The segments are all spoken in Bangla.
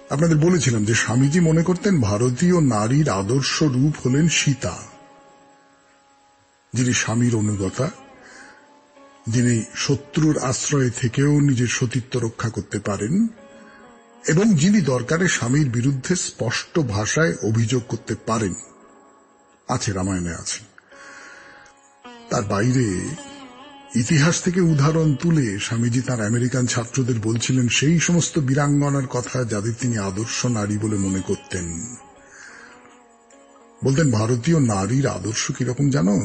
আপনাদের বলেছিলাম যে স্বামীজি মনে করতেন ভারতীয় নারীর আদর্শ রূপ হলেন সীতা, যিনি স্বামীর অনুগতা, যিনি শত্রুর আশ্রয় থেকেও নিজের সতীত্ব রক্ষা করতে পারেন এবং যিনি দরকারে স্বামীর বিরুদ্ধে স্পষ্ট ভাষায় অভিযোগ করতে পারেন। আছে, রামায়ণে আছে। তার বাইরে ইতিহাস থেকে উদাহরণ তুলে স্বামীজি তার আমেরিকান ছাত্রদের বলছিলেন সেই সমস্ত বীরাঙ্গনার কথা যাদের তিনি আদর্শ নারী বলে মনে করতেন। বলতেন ভারতীয় নারীর আদর্শ কিরকম জানো?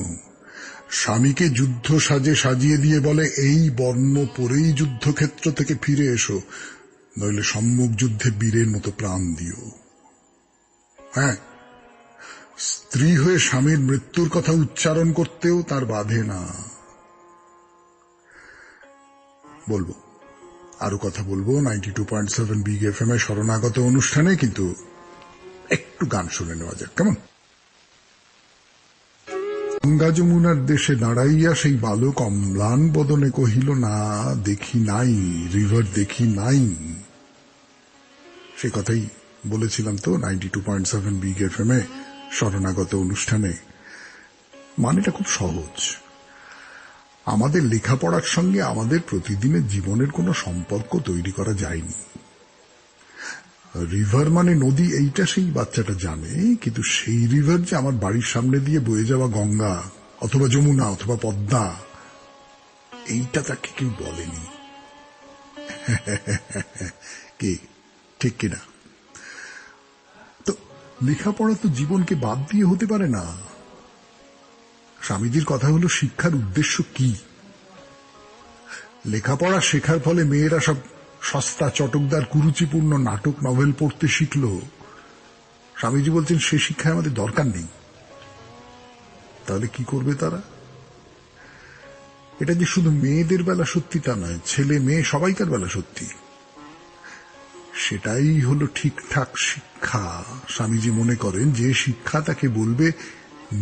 স্বামীকে যুদ্ধ সাজে সাজিয়ে দিয়ে বলে এই বর্ণ পরেই যুদ্ধক্ষেত্র থেকে ফিরে এসো, নইলে সম্মুখ যুদ্ধে বীরের মতো প্রাণ দিও। হ্যাঁ, স্ত্রী হয়ে স্বামীর মৃত্যুর কথা উচ্চারণ করতেও তার বাধে না। বলবো, আরো কথা বলবো 92.7 বিগ এফএম এ শরণাগত অনুষ্ঠানে, কিন্তু একটু গান শুনে নেওয়া যাক, কেমন? গঙ্গা যমুনার দেশে দাঁড়াইয়া সেই বালক অম্লান বদনে কহিল, না দেখি নাই, রিভার দেখি নাই। সে কথাই বলেছিলাম তো 92.7 বিগ এফএম এ শরণাগত অনুষ্ঠানে। মানেটা খুব সহজ। আমাদের লেখাপড়ার সঙ্গে আমাদের প্রতিদিনের জীবনের কোনো সম্পর্ক তৈরি করা যায়নি। রিভার মানে নদী, এইটা সেই বাচ্চাটা জানে, কিন্তু সেই রিভার যে আমার বাড়ির সামনে দিয়ে বয়ে যাওয়া গঙ্গা অথবা যমুনা অথবা পদ্মা, এইটা তাকে কেউ বলেনি। কি ঠিক কিনা? তো লেখাপড়া তো জীবনকে বাদ দিয়ে হতে পারে না। স্বামীজির কথা হলো শিক্ষার উদ্দেশ্য কি? লেখাপড়া শেখার ফলে মেয়েরা সব সস্তা চটকদার কুরুচিপূর্ণ নাটক নভেল পড়তে শিখল। স্বামীজি বলছেন সে শিক্ষায় আমাদের দরকার নেই। তাহলে কি করবে তারা? এটা যে শুধু মেয়েদের বেলা সত্যি তা নয়, ছেলে মেয়ে সবাইকার বেলা সত্যি। সেটাই হলো ঠিকঠাক শিক্ষা। স্বামীজি মনে করেন যে শিক্ষা তাকে বলবে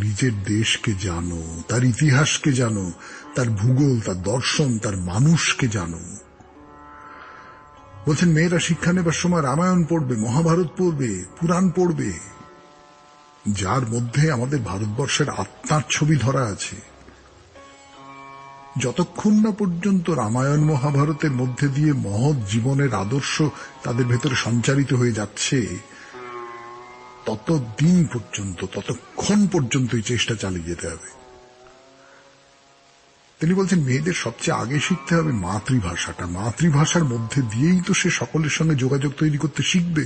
নিজের দেশকে জানো, তার ইতিহাসকে জানো, তার ভূগোল, তার দর্শন, তার মানুষকে জানো। বলছেন মেয়েরা শিক্ষা নেবার সময় রামায়ণ পড়বে, মহাভারত পড়বে, পুরাণ পড়বে, যার মধ্যে আমাদের ভারতবর্ষের আত্মার ছবি ধরা আছে। যতক্ষণ না পর্যন্ত রামায়ণ মহাভারতের মধ্যে দিয়ে মহৎ জীবনের আদর্শ তাদের ভেতরে সঞ্চারিত হয়ে যাচ্ছে, ততক্ষণ পর্যন্ত এই চেষ্টা চালিয়ে যেতে হবে। তিনি বলছেন মেয়েদের সবচেয়ে আগে শিখতে হবে মাতৃভাষাটা। মাতৃভাষার মধ্যে দিয়েই তো সে সকলের সঙ্গে যোগাযোগ তৈরি করতে শিখবে।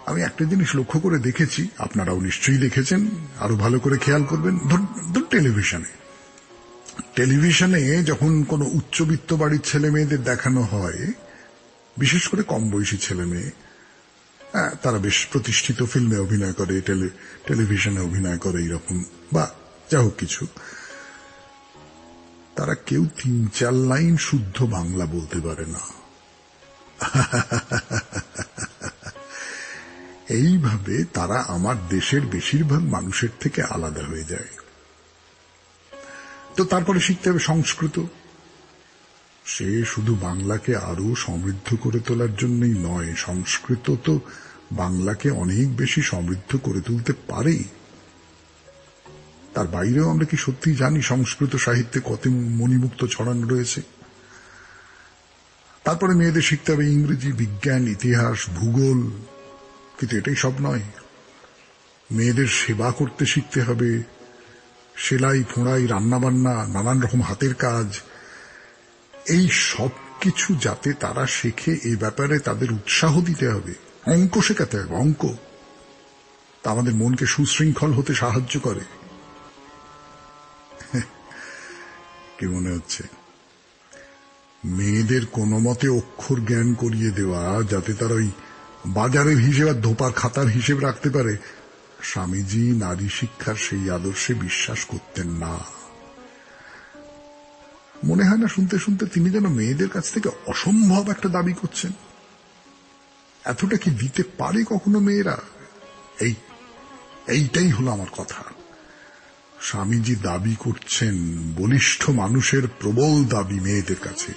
আমি একটা জিনিস লক্ষ্য করে দেখেছি, আপনারাও নিশ্চয়ই দেখেছেন, আরো ভালো করে খেয়াল করবেন। টেলিভিশনে যখন কোনো উচ্চবিত্ত বাড়ির ছেলে মেয়েদের দেখানো হয়, বিশেষ করে কম বয়সী ছেলে মেয়ে, তারা বেশ প্রতিষ্ঠিত ফিল্মে অভিনয় করে, টেলিভিশনে অভিনয় করে, এরকম বা যা হোক কিছু, তারা কেউ 3-4 লাইন শুদ্ধ বাংলা বলতে পারে না। এইভাবে তারা আমার দেশের বেশিরভাগ মানুষের থেকে আলাদা হয়ে যায়। তো তারপরে শিখতে হবে সংস্কৃত। সে শুধু বাংলাকে আরো সমৃদ্ধ করে তোলার জন্যই নয়, সংস্কৃত তো বাংলাকে অনেক বেশি সমৃদ্ধ করে তুলতে পারে। তার বাইরেও আমরা কি সত্যি জানি সংস্কৃত সাহিত্যে কত মণিমুক্ত ছড়ানো রয়েছে? তারপরে মেয়েদের শিখতে হবে ইংরেজি, বিজ্ঞান, ইতিহাস, ভূগোল। কিন্তু এটাই সব নয়, মেয়েদের সেবা করতে শিখতে হবে, সেলাই, ফোঁড়াই, রান্নাবান্না, নানান রকম হাতের কাজ, এই সব কিছু যাতে তারা শেখে এ ব্যাপারে তাদের উৎসাহ দিতে হবে। অঙ্ক শেখাতে হবে, অঙ্ক। তা আমাদের মনকে সুশৃঙ্খল হতে সাহায্য করে। কি মনে হচ্ছে? মেয়েদের কোনো মতে অক্ষর জ্ঞান করিয়ে দেওয়া যাতে তারা ওই বাজারের হিসেব আর ধোপার খাতার হিসেব রাখতে পারে, স্বামীজি নারী শিক্ষার সেই আদর্শে বিশ্বাস করতেন না। মনে হয় না শুনতে শুনতে তিনি যেন মেয়েদের কাছ থেকে অসম্ভব একটা দাবি করছেন? এতটা কি দিতে পারে কখনো মেয়েরা? এইটাই হলো আমার কথা। স্বামীজি দাবি করছেন বলিষ্ঠ মানুষের প্রবল দাবি মেয়েদের কাছে,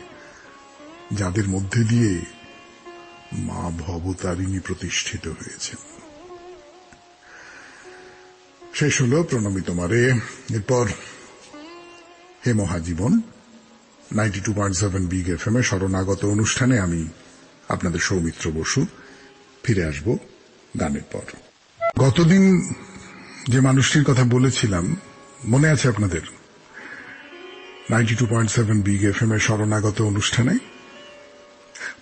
যাদের মধ্যে দিয়ে মা ভবতারিণী প্রতিষ্ঠিত হয়েছেন। শেষ হল প্রণমী তোমারে। এরপর হে মহাজীবন 92.7 বিগ এফএম এ শরণাগত অনুষ্ঠানে আমি আপনাদের সৌমিত্র বসু ফিরে আসব গানের পর। গতদিন যে মানুষটির কথা বলেছিলাম মনে আছে আপনাদের? 92.7 বিগ এফএম এর শরণাগত অনুষ্ঠানে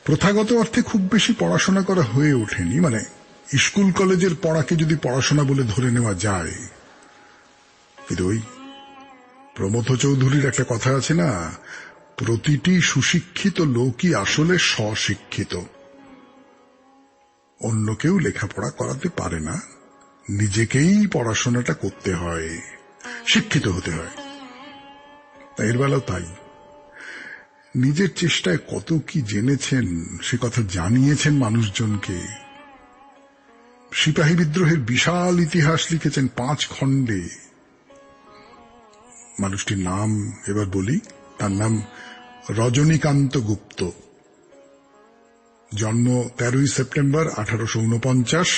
প্রথাগত অর্থে খুব বেশি পড়াশোনা করা হয়ে ওঠেনি, মানে স্কুল কলেজের পড়াকে যদি পড়াশোনা বলে ধরে নেওয়া যায়। কিন্তু ওই প্রমথ চৌধুরীর একটা কথা আছে না, প্রতিটি সুশিক্ষিত লোকই আসলে স্বশিক্ষিত। অন্য কেউ লেখাপড়া করাতে পারে না, নিজেকেই পড়াশোনাটা করতে হয়, শিক্ষিত হতে হয়। তাই এর বেলাও তাই। নিজের চেষ্টায় কত কি জেনেছেন সে কথা জানিয়েছেন মানুষজনকে। সিপাহী বিদ্রোহের বিশাল ইতিহাস লিখেছেন 5 খণ্ডে। মানুষটির নাম এবার বলি, তার নাম রজনীকান্ত গুপ্ত। জন্ম 13 সেপ্টেম্বর 1849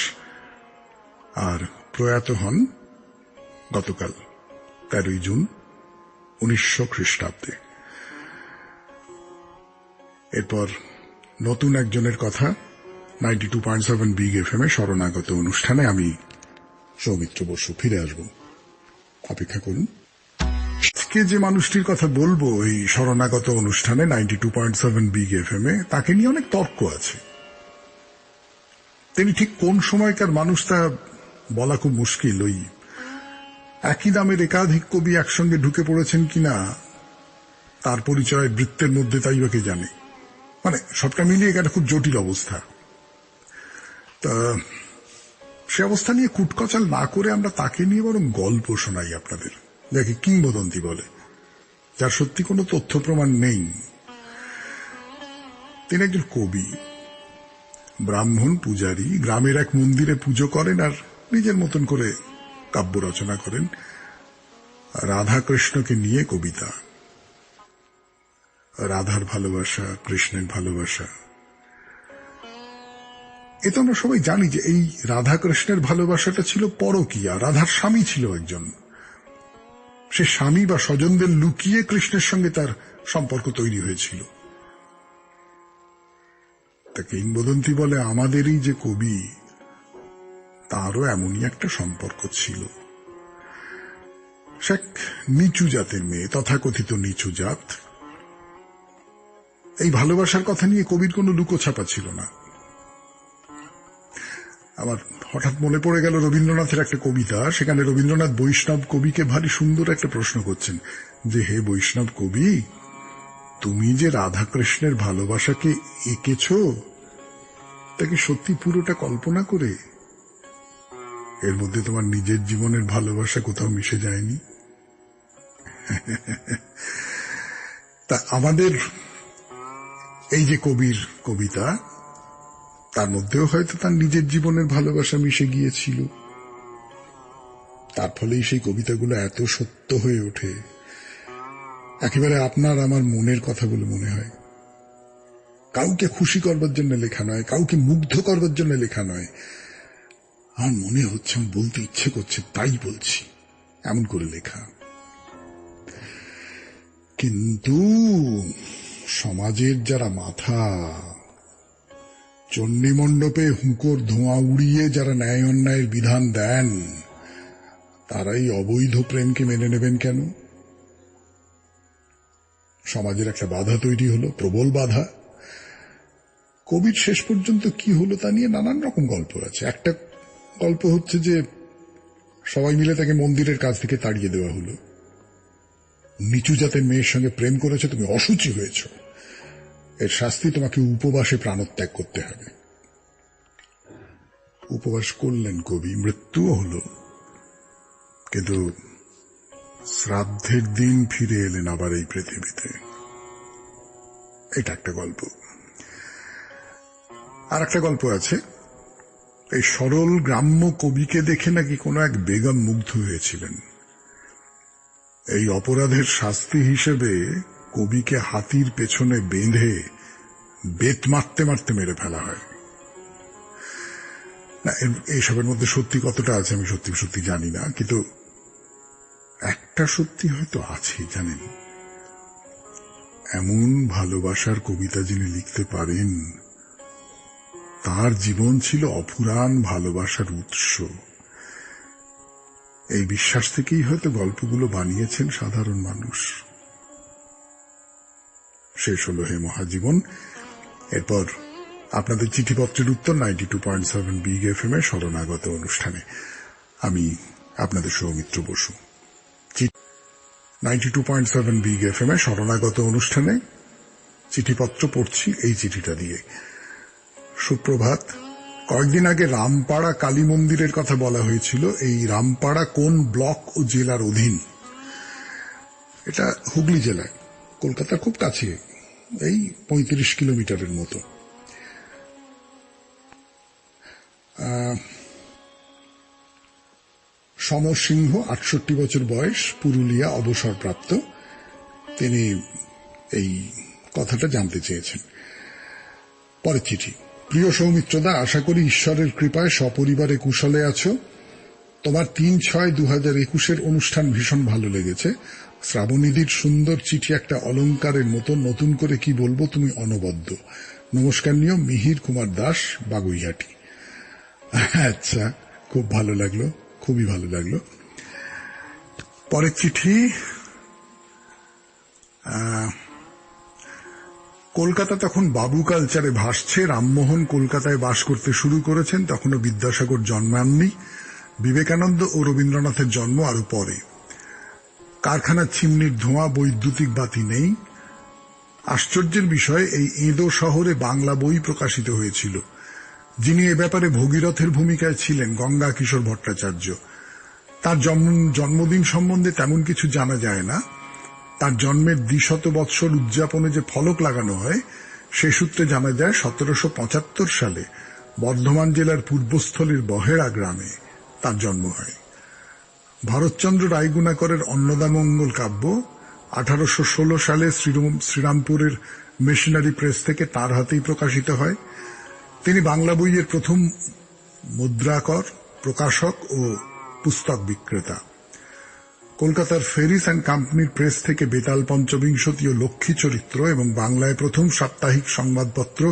আর প্রয়াত হন গতকাল 13 জুন 1900 খ্রিস্টাব্দে। এরপর নতুন একজনের কথা 92.7 বিগ এফএম এ শরণাগত অনুষ্ঠানে আমি সৌমিত্র বসু ফিরে আসব, অপেক্ষা করুন। আজকে যে মানুষটির কথা বলবো এই শরণাগত অনুষ্ঠানে 92.7 বিগ এফএম এ, তাকে নিয়ে অনেক তর্ক আছে। তিনি ঠিক কোন সময়কার মানুষ তা বলা খুব মুশকিল। ওই একই নামের একাধিক কবি একসঙ্গে ঢুকে পড়েছেন কিনা তার পরিচয় বৃত্তের মধ্যে তাই বা কে জানে। মানে সবটা মিলিয়ে একটা খুব জটিল অবস্থা। তা সে অবস্থা নিয়ে কুটকচাল না করে আমরা তাকে নিয়ে বরং গল্প শোনাই আপনাদের, যাকে কিংবদন্তি বলে, যার সত্যি কোনো তথ্য প্রমাণ নেই। তিনি একজন কবি, ব্রাহ্মণ পূজারী, গ্রামের এক মন্দিরে পুজো করেন আর নিজের মতন করে কাব্য রচনা করেন। রাধা কৃষ্ণকে নিয়ে কবিতা, রাধার ভালোবাসা, কৃষ্ণের ভালোবাসা। এ তো আমরা সবাই জানি যে এই রাধা কৃষ্ণের ভালোবাসাটা ছিল পরকীয়া। রাধার স্বামী ছিল একজন, সে স্বামী বা স্বজনদের লুকিয়ে কৃষ্ণের সঙ্গে তার সম্পর্ক তৈরি হয়েছিল। তা কিংবদন্তি বলে আমাদেরই যে কবি, তারও এমনই একটা সম্পর্ক ছিল। সে এক নিচু জাতের মেয়ে, তথাকথিত নিচু জাত। এই ভালোবাসার কথা নিয়ে কবির কোনো লুকোছাপা ছিল না। আমার হঠাৎ মনে পড়ে গেল রবীন্দ্রনাথের একটা কবিতা। সেখানে রবীন্দ্রনাথ বৈষ্ণব কবিকে ভারী সুন্দর একটা প্রশ্ন করছেন যে, হে বৈষ্ণব কবি, তুমি যে রাধা কৃষ্ণের ভালোবাসাকে এঁকেছ তা কি সত্যি পুরোটা কল্পনা করে? এর মধ্যে তোমার নিজের জীবনের ভালোবাসা কোথাও মিশে যায়নি? তা আমাদের এই যে কবির কবিতা, তার মধ্যেও হয়তো তার নিজের জীবনের ভালোবাসা মিশে গিয়েছিল। তার ফলেই সেই কবিতাগুলো এত সত্য হয়ে ওঠে, একেবারে আপনার আমার মনের কথা বলে মনে হয়। কাউকে খুশি করবার জন্য লেখা নয়, কাউকে মুগ্ধ করবার জন্য লেখা নয়। আমার মনে হচ্ছে, আমার বলতে ইচ্ছে করছে তাই বলছি, এমন করে লেখা। কিন্তু সমাজের যারা মাথা, চণ্ডী মণ্ডপে হুঁকোর ধোঁয়া উড়িয়ে যারা ন্যায় অন্যায়ের বিধান দেন, তারাই অবৈধ প্রেমকে মেনে নেবেন কেন? সমাজের একটা বাধা তৈরি হলো, প্রবল বাধা। কবির শেষ পর্যন্ত কি হলো তা নিয়ে নানান রকম গল্প আছে। একটা গল্প হচ্ছে যে সবাই মিলে তাকে মন্দিরের কাছ থেকে তাড়িয়ে দেওয়া হলো। নিচু জাতের মেয়ের সঙ্গে প্রেম করেছে, তুমি অসুচি হয়েছ, এর শাস্তি তোমাকে উপবাসে প্রাণত্যাগ করতে হবে। উপবাস করলেন কবি, মৃত্যুও হলো, কিন্তু শ্রাদ্ধের দিন ফিরে এলেন আবার এই পৃথিবীতে। এটা একটা গল্প। আর একটা গল্প আছে, এই সরল গ্রাম্য কবিকে দেখে নাকি কোনো এক বেগম মুগ্ধ হয়েছিলেন। এই অপরাধের শাস্তি হিসেবে কবিকে হাতির পেছনে বেঁধে বেত মারতে মারতে মেরে ফেলা হয়। না, এইসবের মধ্যে সত্যি কতটা আছে আমি সত্যি সত্যি জানি না, কিন্তু একটা সত্যি হয়তো আছে জানেন, এমন ভালোবাসার কবিতা যিনি লিখতে পারেন তার জীবন ছিল অফুরান ভালোবাসার উৎস। এই বিশ্বাস থেকেই হয়তো গল্পগুলো বানিয়েছেন সাধারণ মানুষ। শেষ হলো হে মহাজীবন। এরপর আপনাদের চিঠিপত্রের উত্তর 92.7 বিগ এফএম এর শরণাগত অনুষ্ঠানে। আমি আপনাদের সৌমিত্র বসু। 92.7 বিগ এফএম এর শরণাগত অনুষ্ঠানে চিঠিপত্র পড়ছি এই চিঠিটা দিয়ে। সুপ্রভাত। কয়েকদিন আগে রামপাড়া কালী মন্দিরের কথা বলা হয়েছিল। এই রামপাড়া কোন ব্লক ও জেলার অধীন? এটা হুগলি জেলায়, কলকাতার খুব কাছে, এই 35 কিলোমিটারের মতো। সমর সিংহ, 68 বছর বয়স, পুরুলিয়া, অবসরপ্রাপ্ত। তিনি এই কথাটা জানতে চেয়েছেন। পরের চিঠি। প্রিয় সৌমিত্রদা, আশা করি ঈশ্বরের কৃপায় সপরিবারে কুশলে আছো। তোমার 3/6/2021 অনুষ্ঠান ভীষণ ভালো লেগেছে। শ্রাবণীদির সুন্দর চিঠি একটা অলংকারের মতো, নতুন করে কি বলবো, তুমি অনবদ্য। নমস্কার নিয়ম, মিহির কুমার দাস, বাগুইহাটি। আচ্ছা, খুব ভালো লাগলো, খুবই ভালো লাগলো। পরের চিঠি। কলকাতা তখন বাবু কালচারে ভাসছে। রামমোহন কলকাতায় বাস করতে শুরু করেছেন, তখনও বিদ্যাসাগর জন্মাননি। বিবেকানন্দ ও রবীন্দ্রনাথের জন্ম আরো পরে। কারখানার চিমনির ধোঁয়া, বৈদ্যুতিক বাতি নেই। আশ্চর্যের বিষয়, এই এঁদো শহরে বাংলা বই প্রকাশিত হয়েছিল। যিনি এ ব্যাপারে ভগীরথের ভূমিকায় ছিলেন, গঙ্গা কিশোর ভট্টাচার্য। তার জন্মদিন সম্বন্ধে তেমন কিছু জানা যায় না। তার জন্মের 200 বৎসর উদযাপনে যে ফলক লাগানো হয়, সে সূত্রে জানা যায় 1775 সালে বর্ধমান জেলার পূর্বস্থলীর বহেড়া গ্রামে তার জন্ম হয়। ভরতচন্দ্র রায়গুণাকরের অন্নদামঙ্গল কাব্য 1816 সালে শ্রীরামপুরের মেশিনারি প্রেস থেকে তার হাতেই প্রকাশিত হয়। তিনি বাংলা বইয়ের প্রথম মুদ্রাকর, প্রকাশক ও পুস্তক বিক্রেতা। কলকাতার ফেরিস অ্যান্ড কোম্পানির প্রেস থেকে বেতাল পঞ্চবিংশতি ও লক্ষ্মী চরিত্র এবং বাংলায় প্রথম সাপ্তাহিক সংবাদপত্র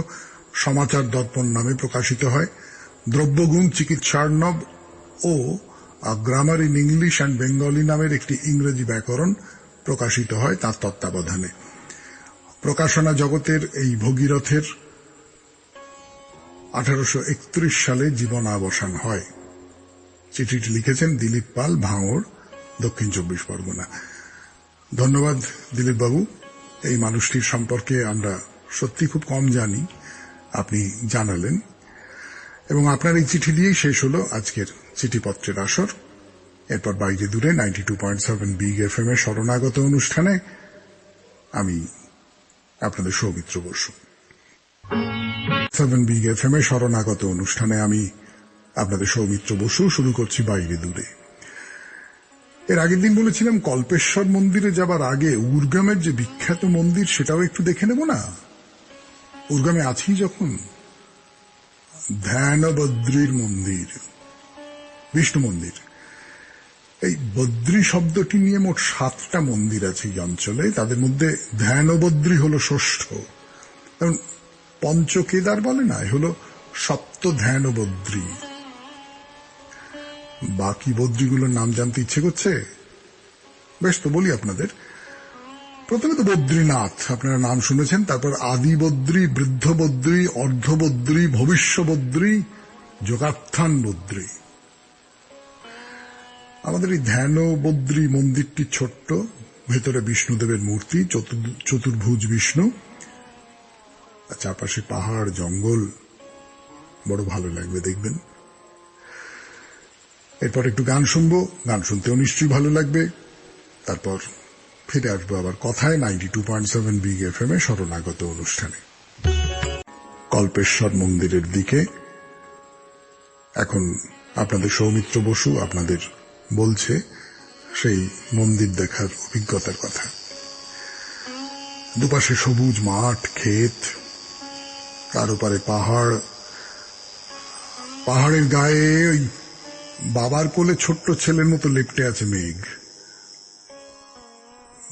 সমাচার দর্পণ নামে প্রকাশিত হয়। দ্রব্যগুণ, চিকিৎসার্ণব ও grammar in English and Bengali নামের একটি ইংরেজি ব্যাকরণ প্রকাশিত হয় তাঁর তত্ত্বাবধানে। প্রকাশনা জগতের এই ভগীরথের 1831 সালে জীবনাবসান হয়। চিঠিটি লিখেছেন দিলীপ পাল, ভাঙড়, দক্ষিণ 24 পরগনা। ধন্যবাদ দিলীপ বাবু। এই মানুষটির সম্পর্কে আমরা সত্যি খুব কম জানি, আপনি জানালেন। এবং আপনার এই চিঠি দিয়েই শেষ হলো আজকের চিঠিপত্রের আসর। এরপর বাইরে দূরে 92.7 বিগ এফএম এর শরণাগত অনুষ্ঠানে আমি আপনাদের সৌমিত্র বসু। 7 বিগ এফএম এর শরণাগত অনুষ্ঠানে আমি আপনাদের সৌমিত্র বসু শুরু করছি বাইরে দূরে। এর আগের দিন বলেছিলাম কল্পেশ্বর মন্দিরে যাবার আগে উর্গামের যে বিখ্যাত মন্দির সেটাও একটু দেখে নেব না। উর্গামে আছি যখন, ধ্যানবদ্রীর মন্দির, বিষ্ণু মন্দির। এই বদ্রী শব্দটি নিয়ে মোট 7টা মন্দির আছে এই অঞ্চলে। তাদের মধ্যে ধ্যানবদ্রী হল ষষ্ঠ। পঞ্চকেদার বলে না, হল সপ্ত ধ্যানবদ্রী। বাকি বদ্রীগুলোর নাম জানতে ইচ্ছে করছে? বেশ, তো বলি আপনাদের। প্রথমে তো বদ্রীনাথ, আপনারা নাম শুনেছেন। তারপর আদি বদ্রী, বৃদ্ধ বদ্রী, অর্ধ বদ্রী, ভবিষ্য বদ্রী, যোগাত্থান বদ্রী। আমাদের এই ধ্যানবদ্রী মন্দিরটি ছোট্ট, ভেতরে বিষ্ণুদেবের মূর্তি, চতুর্ভুজ বিষ্ণু, চারপাশে পাহাড়, জঙ্গল, বড় ভালো লাগবে, দেখবেন। এরপর একটু গান শুনবো, গান শুনতেও নিশ্চয়ই ভালো লাগবে। তারপর ফিরে আসবো আবার কথায় 92.7 বিগ এফএম এ শরণাগত অনুষ্ঠানে। কল্পেশ্বর মন্দিরের দিকে এখন আপনাদের সৌমিত্র বসু আপনাদের বলছে সেই মন্দির দেখার অভিজ্ঞতার কথা। দুপাশে সবুজ মাঠ, ক্ষেত, তার ওপারে পাহাড়, পাহাড়ের গায়ে ওই বাবার কোলে ছোট্ট ছেলের মতো লেপ্টে আছে মেঘ।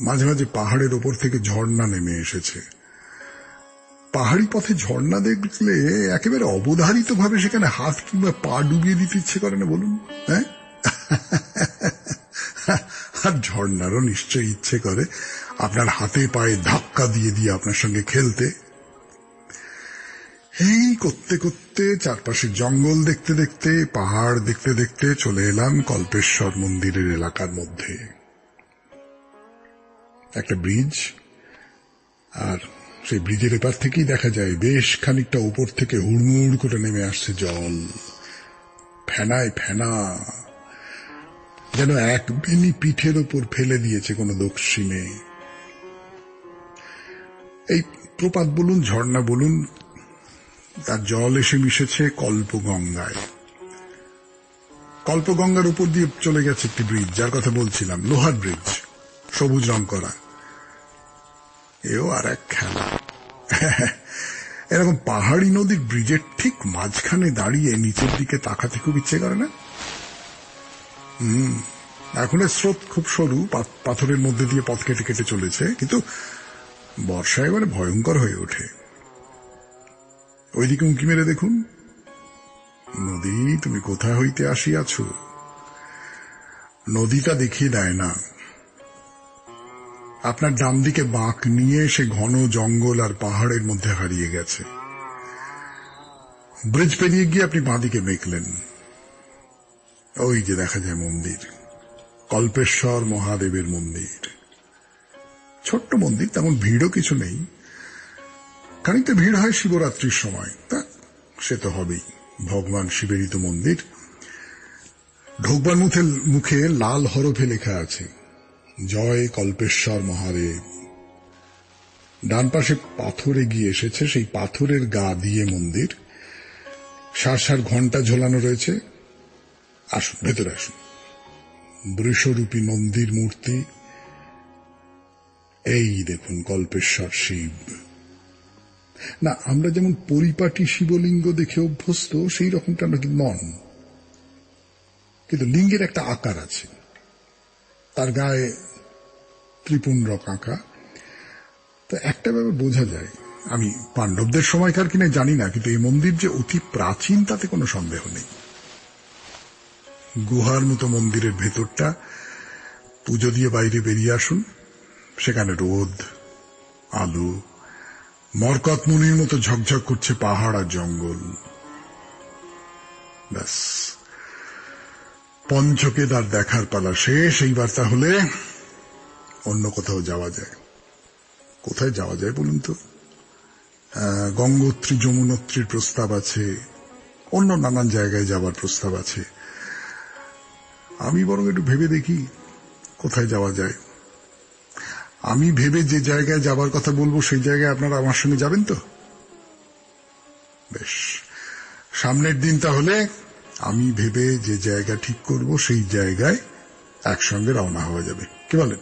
মাঝে মাঝে পাহাড়ের ওপর থেকে ঝর্ণা নেমে এসেছে। পাহাড়ি পথে ঝর্ণা দেখলে একেবারে অবধারিত ভাবে সেখানে হাত কিংবা পা ডুবিয়ে দিতে ইচ্ছে করে না বলুন? হ্যাঁ, আর ঝর্ণারও নিশ্চয়ই ইচ্ছে করে আপনার হাতে পায়ে ধাক্কা দিয়ে দিয়ে আপনার সঙ্গে খেলতে। এই করতে করতে চারপাশে জঙ্গল দেখতে দেখতে পাহাড় দেখতে দেখতে চলে এলাম কল্পেশ্বর মন্দিরের এলাকার মধ্যে। একটা ব্রিজ, আর সেই ব্রিজের এপার থেকেই দেখা যায় বেশ খানিকটা উপর থেকে হুড়মুড় করে নেমে আসছে জল, ফেনায় ফেনা, যেন এক বেনি পিঠের ওপর ফেলে দিয়েছে কোনো দক্ষিণে। এই প্রপাত বলুন, ঝর্ণা বলুন, তার জল এসে মিশেছে কল্পগঙ্গায়। কল্পগঙ্গার উপর দিয়ে চলে গেছে একটি ব্রিজ, যার কথা বলছিলাম, লোহার ব্রিজ, সবুজ রং করা। এও আর এক খেলা। এরকম পাহাড়ি নদীর ব্রিজের ঠিক মাঝখানে দাঁড়িয়ে নিচের দিকে তাকাতে খুব ইচ্ছে করে না? এখন স্রোত খুব সরু, পাথরের মধ্যে দিয়ে পথ কেটে কেটে চলেছে, কিন্তু বর্ষা এবারে ভয়ঙ্কর হয়ে ওঠে। ওইদিকে উঁকি মেরে দেখুন, নদী তুমি কোথা হইতে আসিয়াছ? নদীটা দেখিয়ে দেয় না। আপনার ডান দিকে বাঁক নিয়ে সে ঘন জঙ্গল আর পাহাড়ের মধ্যে হারিয়ে গেছে। ব্রিজ পেরিয়ে গিয়ে আপনি বাঁ দিকে মেকলেন, ওই যে দেখা যায় মন্দির, কল্পেশ্বর মহাদেবের মন্দির। ছোট্ট মন্দির, তেমন ভিড়ও কিছু নেই। খানিকটা ভিড় হয় শিবরাত্রির সময়, তা সে তো হবেই, ভগবান শিবেরই তো মন্দির। ঢোকবার মুখে লাল হরফে লেখা আছে, জয় কল্পেশ্বর মহাদেব। ডান পাশে পাথরে গিয়ে এসেছে, সেই পাথরের গা দিয়ে মন্দির, সার সার ঘণ্টা ঝোলানো রয়েছে। আসুন, ভেতরে আসুন। বৃষরূপী নন্দীর মূর্তি, এই দেখুন কল্পেশ্বর শিব। না, আমরা যেমন পরিপাটি শিবলিঙ্গ দেখে অভ্যস্ত, সেই রকমটা নাকি নন, কিন্তু লিঙ্গের একটা আকার আছে, তার গায়ে ত্রিপুণ্ডক আঁকা। তো একটা ব্যাপার বোঝা যায়, আমি পাণ্ডবদের সময়কার কিনা জানি না, কিন্তু এই মন্দির যে অতি প্রাচীন তাতে কোনো সন্দেহ নেই। গুহার মতো মন্দিরের ভেতরটা, পুজো দিয়ে বাইরে বেরিয়ে আসুন, সেখানে রোদ, আলো, মরকত মুনির মতো ঝকঝক করছে পাহাড় আর জঙ্গল। ব্যাস, পঞ্চকেদার দেখার পালা শেষ। এইবার তাহলে অন্য কোথাও যাওয়া যায়। কোথায় যাওয়া যায় বলুন তো? গঙ্গোত্রী যমুনোত্রীর প্রস্তাব আছে, অন্য নানান জায়গায় যাবার প্রস্তাব আছে। আমি বরং একটু ভেবে দেখি কোথায় যাওয়া যায়। আমি ভেবে যে জায়গায় যাবার কথা বলবো সেই জায়গায় আপনারা আমার সঙ্গে যাবেন তো? বেশ, সামনের দিন তাহলে আমি ভেবে যে জায়গা ঠিক করব সেই জায়গায় একসঙ্গে রওনা হওয়া যাবে, কি বলেন?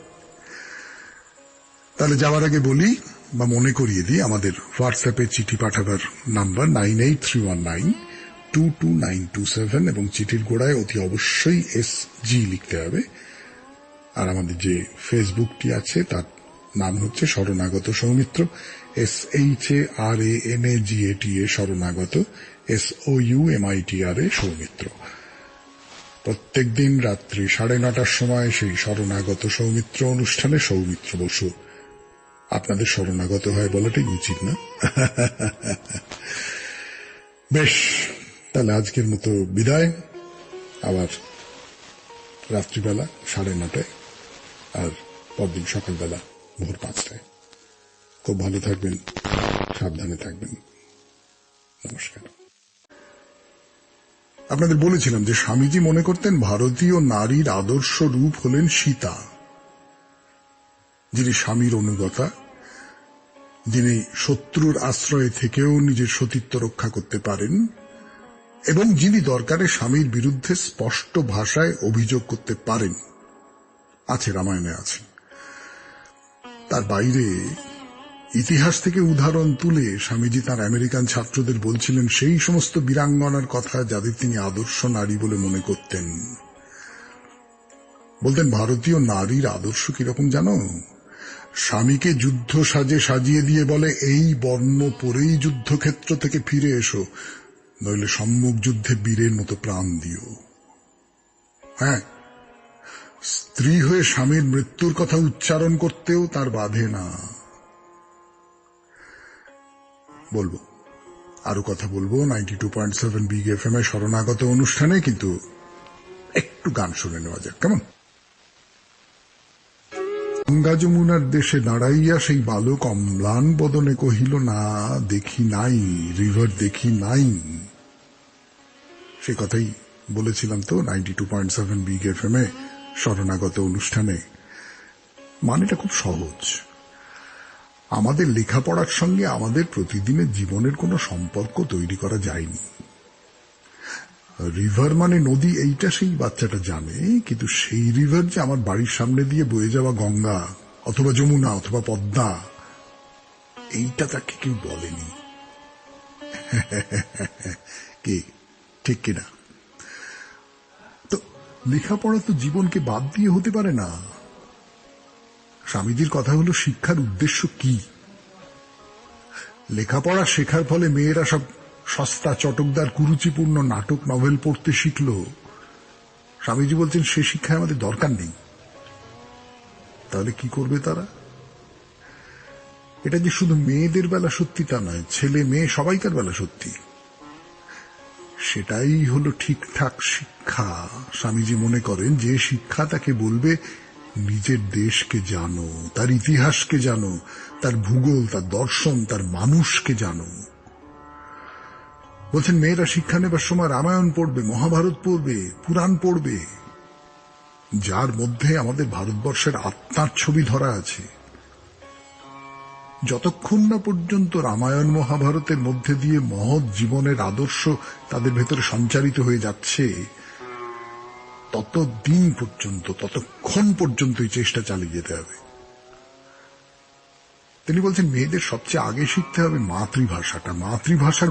তাহলে যাওয়ার আগে বলি বা মনে করিয়ে দিই, আমাদের হোয়াটসঅ্যাপে চিঠি পাঠাবার নাম্বার 9831922927, এবং চিঠির গোড়ায় অতি অবশ্যই SG লিখতে হবে। আর আমাদের যে ফেসবুকটি আছে তার নাম হচ্ছে শরণাগত সৌমিত্র, SHARANAGATA শরণাগত, SOUMITRA সৌমিত্র। প্রত্যেক দিন রাত্রি 9:30টার সময় সেই শরণাগত সৌমিত্র অনুষ্ঠানে সৌমিত্র বসু আপনাদের শরণাগত হয় বলাটাই উচিত, না? বেশ, তাহলে আজকের মতো বিদায়। আবার রাত্রিবেলা 9:30টায়, আর পরদিন সকালবেলা ভোর 5টায়। খুব ভালো থাকবেন, সাবধানে থাকবেন। নমস্কার। আপনাদের বলেছিলাম যে স্বামীজি মনে করতেন ভারতীয় নারীর আদর্শ রূপ হলেন সীতা, যিনি স্বামীর অনুগতা, যিনি শত্রুর আশ্রয়ে থেকেও নিজের সতীত্ব রক্ষা করতে পারেন, এবং যিনি দরকারে স্বামীর বিরুদ্ধে স্পষ্ট ভাষায় অভিযোগ করতে পারেন। আছে, রামায়ণে আছে। তার বাইরে ইতিহাস থেকে উদাহরণ তুলে স্বামীজি তার আমেরিকান ছাত্রদের বলছিলেন সেই সমস্ত বীরাঙ্গনার কথা যাদের তিনি আদর্শ নারী বলে মনে করতেন। বলতেন, ভারতীয় নারীর আদর্শ কিরকম জানো? স্বামীকে যুদ্ধ সাজে সাজিয়ে দিয়ে বলে, এই বর্ণ পরেই যুদ্ধক্ষেত্র থেকে ফিরে এসো, নইলে সম্মুখ যুদ্ধে বীরের মতো প্রাণ দিও। হ্যাঁ, স্ত্রী হয়ে স্বামীর মৃত্যুর কথা উচ্চারণ করতেও তার বাধে না। বলবো, আরো কথা বলবো 92.7 বিগ এফএম এ শরণাগত অনুষ্ঠানে, কিন্তু একটু গান শুনে নেওয়া যাক, কেমন? গঙ্গা যমুনার দেশে দাঁড়াইয়া সেই বালক অম্লান বদনে কহিল, না দেখি নাই, রিভার দেখি নাই। সে কথাই বলেছিলাম তো 92.7 বিগ এফএম এ শরণাগত অনুষ্ঠানে। মানেটা খুব সহজ। আমাদের লেখাপড়ার সঙ্গে আমাদের প্রতিদিনের জীবনের কোনো সম্পর্ক তৈরি করা যায়নি। রিভার মানে নদী, এইটা সেই বাচ্চাটা জানে, কিন্তু সেই রিভার যে আমার বাড়ির সামনে দিয়ে বয়ে যাওয়া গঙ্গা অথবা যমুনা অথবা পদ্মা, এইটা তাকে কেউ বলেনি। কি ঠিক কিনা? তো লেখাপড়া তো জীবনকে বাদ দিয়ে হতে পারে না। স্বামীজির কথা হলো, শিক্ষার উদ্দেশ্য কি? লেখাপড়া শেখার ফলে মেয়েরা সব সস্তা চটকদার কুরুচিপূর্ণ নাটক নভেল পড়তে শিখল। স্বামীজি বলছেন সে শিক্ষায় আমাদের দরকার নেই। তাহলে কি করবে তারা? এটা যে শুধু মেয়েদের বেলা সত্যি তা নয়, ছেলে মেয়ে সবাইকার বেলা সত্যি। সেটাই হলো ঠিকঠাক শিক্ষা। স্বামীজি মনে করেন যে শিক্ষা তাকে বলবে নিজের দেশকে জানো, তার ইতিহাসকে জানো, তার ভূগোল, তার দর্শন, তার মানুষকে জানো। বলছেন মেয়েরা শিক্ষা নেবার সময় রামায়ণ পড়বে, মহাভারত পড়বে, পুরাণ পড়বে, যার মধ্যে আমাদের ভারতবর্ষের আত্মার ছবি ধরা আছে। যতক্ষণ না পর্যন্ত রামায়ণ মহাভারতের মধ্যে দিয়ে মহৎ জীবনের আদর্শ তাদের ভেতরে সঞ্চারিত হয়ে যাচ্ছে, ততক্ষণ পর্যন্ত এই চেষ্টা চালিয়ে যেতে হবে। তিনি বলছেন মেয়েদের সবচেয়ে আগে শিখতে হবে মাতৃভাষাটা। মাতৃভাষার